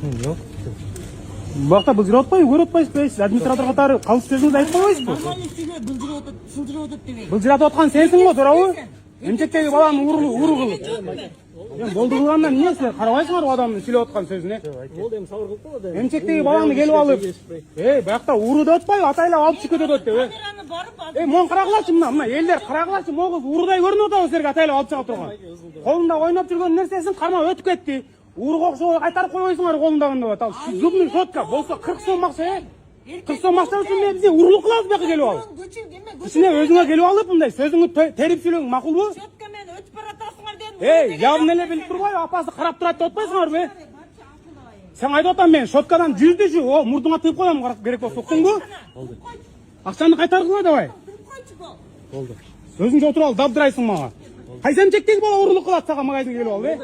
Yok. Бақта бұлжырап отпай, көріп отпайсыз, администратор қатары қалыс сөзіңізді айтып қойсыз бұл. Бұлжырап отқан сенсің ғой, турауы? Емчектегі баланың ұры қылып. Болды қылғаннан не сілер? Қарабайсыңар адамның сөйлеп отқан сөзіне. Емчектегі баланы келіп алып, бақта ұры да отпай, атайлап алып шүкет өтті. Мұн қарағыларшы мұна, елдер қарағыларшы, мұн қыз ұрыдай көрін отау сіздерге атайлап алып шыға тұрған. Қолында ойнап жүрген нәрсесін қарма өтіп кетті. Уры қоқшы қайтарып қойсыңар қолындағында бат. Ал зубный щетка болса 40 сом мақса, 40 сом мақса үшін мен бізде ұрлық қыласыз бақы келіп алып. Ішіне өзіңе келіп алып бұндай сөзіңі теріп сөйлең мақұл бұл? Щеткамен өтіп баратасыңар дедім. Явын әле біліп тұрбай, апасы қарап тұрады деп отпайсыңар бе? Сен айтып отам мен щеткадан 100 деші, о мұрдыңа тыйып қоямын қарап керек болса соқтың бұл? Ақшаны қайтарғыла давай. Болды. Сөзіңше отырып ал, дабдырайсың маған. Қайсам чектегі бала ұрлық қылады саған магазинге келіп ал бе?